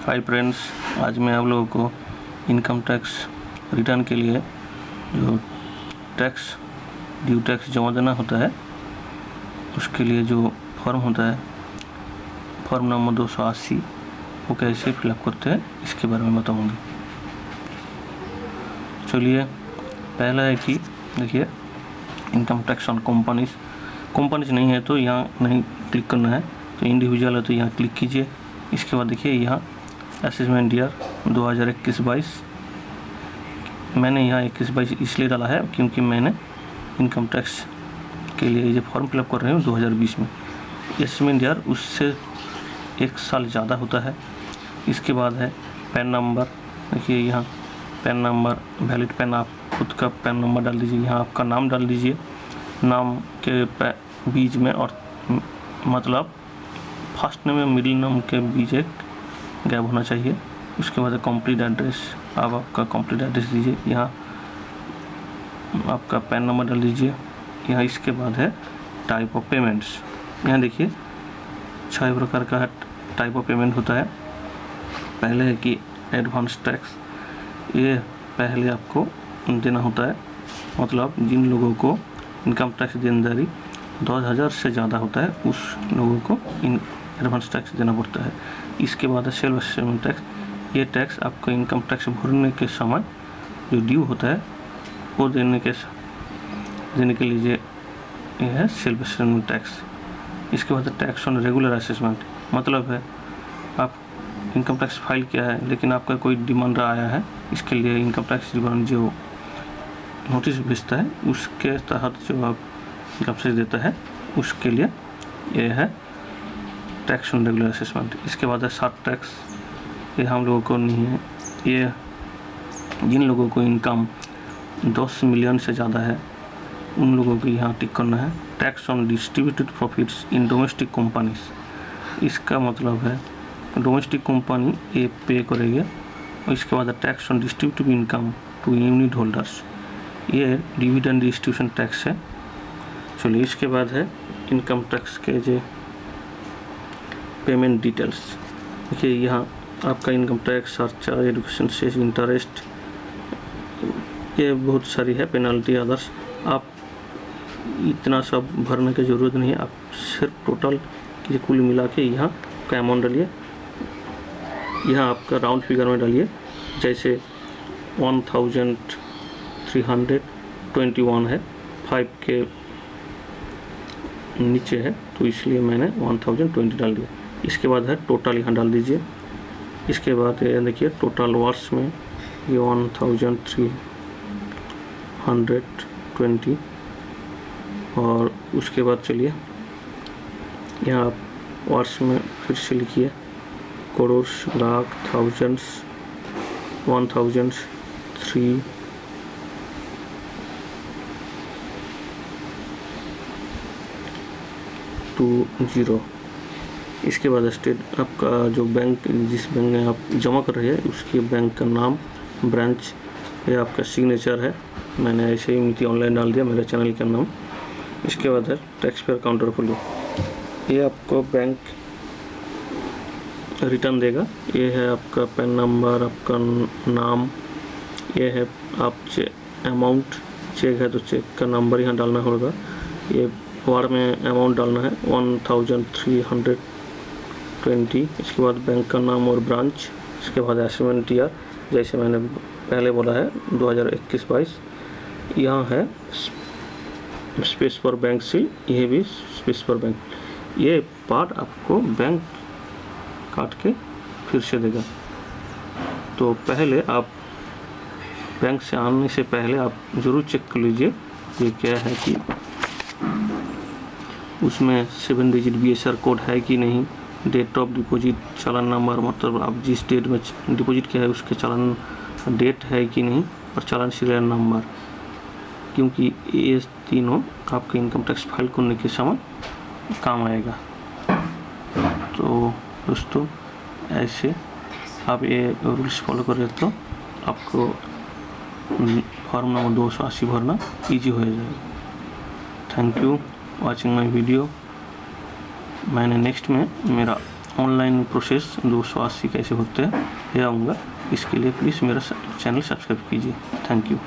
Hi friends, आज मैं आप लोगों को इनकम टैक्स रिटर्न के लिए जो ड्यू टैक्स जमा देना होता है उसके लिए जो फॉर्म होता है, फॉर्म नंबर 280, वो कैसे फिलअप करते हैं इसके बारे में बताऊंगी। चलिए, पहला है कि देखिए, इनकम टैक्स ऑन कंपनीज नहीं है तो यहाँ नहीं क्लिक करना है, तो इंडिविजुअल है तो यहाँ क्लिक कीजिए। इसके बाद देखिए यहाँ असेसमेंट ईयर 2021-22, मैंने यहाँ 21-22 इसलिए डाला है क्योंकि मैंने इनकम टैक्स के लिए ये फॉर्म फिलअप कर रहे हूँ 2020 में। असेसमेंट ईयर उससे 1 साल ज़्यादा होता है। इसके बाद है पैन नंबर, देखिए यहाँ पैन नंबर, वैलिड पैन, आप खुद का पैन नंबर डाल दीजिए। यहाँ आपका नाम डाल दीजिए, नाम के बीच में और मतलब फर्स्ट नेम में मिडिल नेम के बीच एक गैप होना चाहिए। उसके बाद कंप्लीट एड्रेस, आप आपका कंप्लीट एड्रेस दीजिए। यहाँ आपका पैन नंबर डाल दीजिए। यहाँ इसके बाद है टाइप ऑफ पेमेंट्स। यहाँ देखिए 6 प्रकार का टाइप ऑफ पेमेंट होता है। पहले है कि एडवांस टैक्स, ये पहले आपको देना होता है, मतलब जिन लोगों को इनकम टैक्स देनदारी 10,000 से ज़्यादा होता है उस लोगों को एडवांस टैक्स देना पड़ता है। इसके बाद है सेल्फ असेसमेंट टैक्स। ये टैक्स आपको इनकम टैक्स भरने के समय जो ड्यू होता है वो देने के लिए ये है सेल्फ असेसमेंट टैक्स। इसके बाद टैक्स ऑन रेगुलर असेसमेंट, मतलब है आप इनकम टैक्स फाइल किया है लेकिन आपका कोई डिमांड आया है, इसके लिए इनकम टैक्स डिपार्टमेंट जो नोटिस भेजता है उसके तहत जो आप इनकम टैक्स देता है उसके लिए ये है टैक्स ऑन रेगुलर असेसमेंट। इसके बाद है शॉर्ट टैक्स, ये हम लोगों को नहीं है। ये जिन लोगों को इनकम 10 मिलियन से ज़्यादा है उन लोगों को यहाँ टिक करना है। Tax on distributed profits in domestic companies, इसका मतलब है डोमेस्टिक कंपनी ये पे करेगी। और इसके बाद है tax on distributive income to unit holders, ये डिविडेंड डिस्ट्रीब्यूशन टैक्स है। चलिए, इसके बाद है इनकम टैक्स के जो पेमेंट डिटेल्स, देखिए यहाँ आपका income tax, surcharge, education cess, interest, ये बहुत सारी है, पेनल्टी, अदर्स। आप इतना सब भरने की ज़रूरत नहीं है, आप सिर्फ टोटल की कुल मिला के यहाँ का अमाउंट डालिए। यहाँ आपका राउंड फिगर में डालिए, जैसे 1321 है, 5 के नीचे है तो इसलिए मैंने 1020 डाल दिया। इसके बाद है टोटल, यहाँ डाल दीजिए। इसके बाद ये देखिए टोटल वर्ष में ये 1320, और उसके बाद चलिए यहाँ आप वर्ष में फिर से लिखिए करोड़, लाख, थाउजेंड्स, 1320। इसके बाद स्टेट, आपका जो बैंक, जिस बैंक में आप जमा कर रहे हैं उसके बैंक का नाम, ब्रांच, ये आपका सिग्नेचर है, मैंने ऐसे ही मिति ऑनलाइन डाल दिया मेरे चैनल का नाम। इसके बाद है टैक्स पेयर काउंटर खोलो, ये आपको बैंक रिटर्न देगा। ये है आपका पैन नंबर, आपका नाम, ये है आप अमाउंट, चेक है तो चेक का नंबर यहाँ डालना होगा। ये वार में अमाउंट डालना है 1320। इसके बाद बैंक का नाम और ब्रांच। इसके बाद असेसमेंट ईयर, जैसे मैंने पहले बोला है 2021-22। यहाँ है स्पेस फॉर बैंक सील, ये भी स्पेस फॉर बैंक। ये पार्ट आपको बैंक काट के फिर से देगा। तो पहले आप बैंक से आने से पहले आप ज़रूर चेक कर लीजिए ये क्या है कि उसमें 7 डिजिट BSR कोड है कि नहीं, date of deposit, challan number, मतलब आप जिस डेट में डिपॉजिट किया है उसके चालान डेट है कि नहीं, और चालान सीरियल नंबर, क्योंकि ये तीनों आपके इनकम टैक्स फाइल करने के समय काम आएगा। तो दोस्तों, ऐसे आप ये रूल्स फॉलो करें तो आपको फॉर्म नंबर 280 भरना इजी हो जाएगा। Thank you watching my video. मैंने नेक्स्ट में मेरा ऑनलाइन प्रोसेस 280 कैसे होते हैं ये आऊँगा। इसके लिए प्लीज़ मेरा चैनल सब्सक्राइब कीजिए। Thank you.